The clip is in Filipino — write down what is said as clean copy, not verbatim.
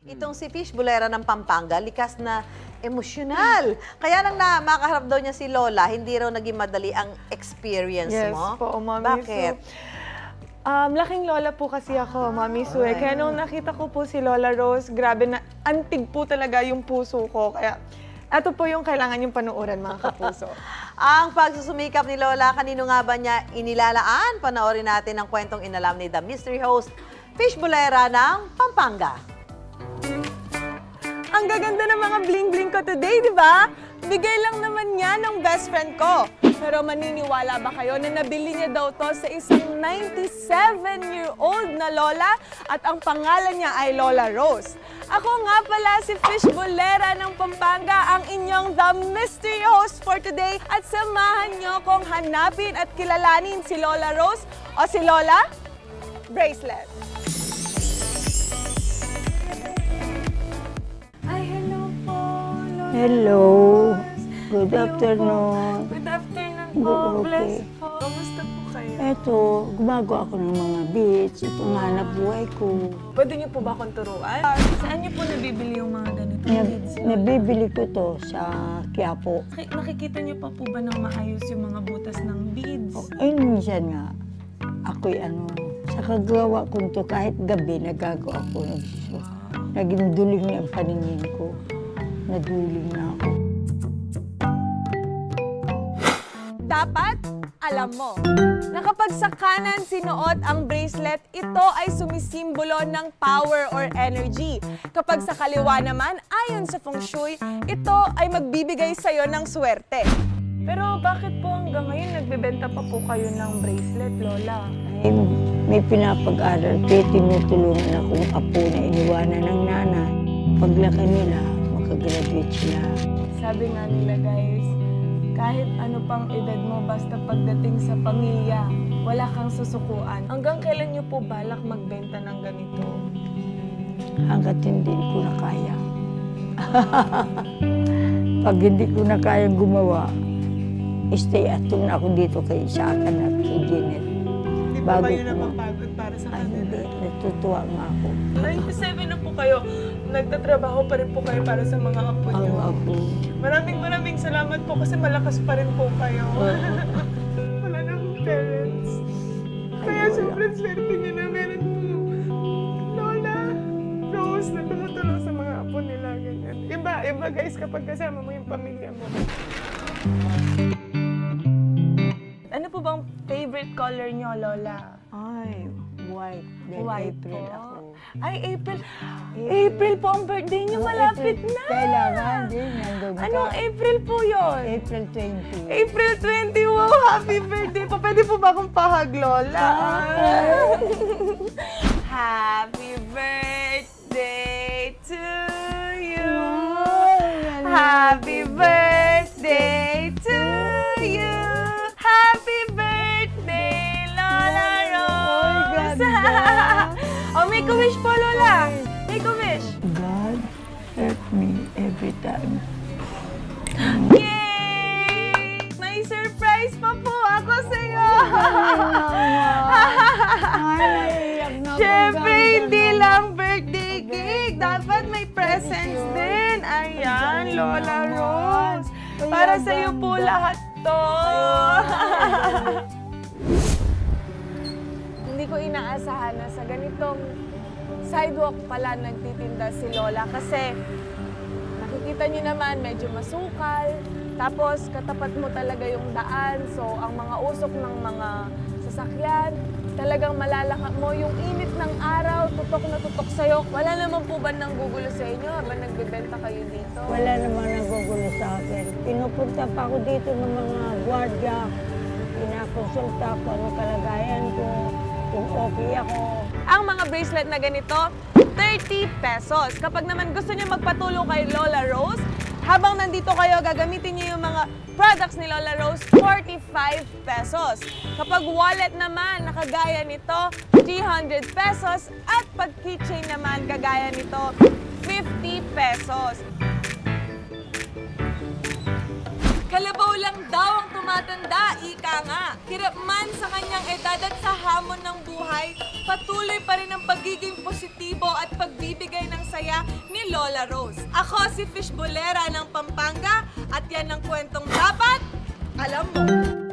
Itong si Fish Bulera ng Pampanga, likas na emosyonal. Kaya nang makaharap daw niya si Lola, hindi raw naging madali ang experience mo. Yes po, Mami. Bakit? Laking lola po kasi ako, Mami Sue. Kaya nung nakita ko po si Lola Rose, grabe na antig po talaga yung puso ko. Kaya ito po yung kailangan yung panuoran, mga kapuso. Ang pagsusumikap ni Lola, kanino nga ba niya inilalaan? Panoorin natin ang kwentong inalam ni The Mystery Host, Fish Bulera ng Pampanga. Ang gaganda ng mga bling-bling ko today, di ba? Bigay lang naman niya ng best friend ko. Pero maniniwala ba kayo na nabili niya daw to sa isang 97-year-old na lola at ang pangalan niya ay Lola Rose. Ako nga pala si Fish Bulera ng Pampanga, ang inyong The Mystery Host for today. At samahan niyo kong hanapin at kilalanin si Lola Rose o si Lola Bracelet. Ay, hello po, Lola. Hello. Good afternoon. Good afternoon po. Bless po. Kamusta po kayo? Eto, gumagawa ako ng mga beats. Ito nga hanap buhay ko. Pwede niyo po ba akong turuan? Saan niyo po nabibili yung mga ganitong beads? Nabibili ko to sa Quiapo. Nakikita niyo pa po ba ng maayos yung mga butas ng beads? Ay, minsan nga, ako'y sa kagawa ko to kahit gabi, nagagawa ko. Naging duling na ang paningin ko. Naduling na ako. Dapat alam mo na kapag sa kanan sinuot ang bracelet, ito ay sumisimbolo ng power or energy. Kapag sa kaliwa naman, ayon sa feng shui, ito ay magbibigay sa'yo ng swerte. Pero bakit po hanggang ngayon nagbebenta pa po kayo ng bracelet, Lola? Ay, may pinapag-aral kaya tinutulungan akong apo na iniwanan ng nanay. Paglaki nila, makagraduate sila. Sabi nga nila, guys, kahit ano pang edad mo, basta pagdating sa pamilya, wala kang susukuan. Hanggang kailan niyo po balak magbenta ng ganito? Hanggat hindi ko na kaya. Pag hindi ko na kayang gumawa, stay at home na ako dito kay Isakan at kay Janet. Hindi pa ba yun napapagod para sa kanila? Hindi, natutuwa nga ako. 97 na po kayo. Nagtatrabaho pa rin po kayo para sa mga apo niyo. Ang apo. Maraming salamat po kasi malakas pa rin po kayo. Wala na akong parents. Kaya sobrang swerte niyo na meron po Lola Rose na tumutulong sa mga apo nila. Ganyan. Iba guys kapag kasama mo yung pamilya mo. Ano po bang favorite color niyo, Lola? Ay, white. Then White April po. ako. Ay, April. April po ang birthday niyo. Malapit na. Kailangan din. Nandun ka. Anong April po yun? April 20. April 20. Wow, happy birthday po. Pwede po ba akong pahag, Lola? Happy birthday to you. Happy birthday to you. Happy birthday, Lola Rose. Oh, make a wish po, Lola. Make a wish. God, help me every time. Yay! May surprise pa po ako sa'yo. Siyempre, hindi lang birthday cake. Dapat may presents din. Ayan, Lola Rose. Para sa'yo po lahat to. Hindi ko inaasahan na sa ganitong sidewalk pala nagtitinda si Lola kasi nakikita niyo naman medyo masukal. Tapos katapat mo talaga yung daan. So ang mga usok ng mga sasakyan, talagang malalaka mo yung init ng araw, tutok na tutok sa'yo. Wala naman po ba nang gugulo sa inyo habang nagbebenta kayo dito? Wala naman nagugulo sa akin. Pinupunta pa ako dito ng mga gwardiya. Pinakonsulta ko ano kalagayan ko, kung okay ako. Ang mga bracelet na ganito, 30 pesos. Kapag naman gusto niyo magpatulong kay Lola Rose, habang nandito kayo, gagamitin niyo yung mga products ni Lola Rose, 45 pesos. Kapag wallet naman, nakagaya nito, 300 pesos. At pag keychain naman, kagaya nito, 50 pesos. Kalabaw lang daw ang tumatanda matanda, ika nga. Hirap man sa kanyang edad at sa hamon ng buhay, patuloy pa rin ang pagiging positibo at pagbibigay ng saya ni Lola Rose. Ako si Fishbolera ng Pampanga at yan ang kwentong dapat alam mo.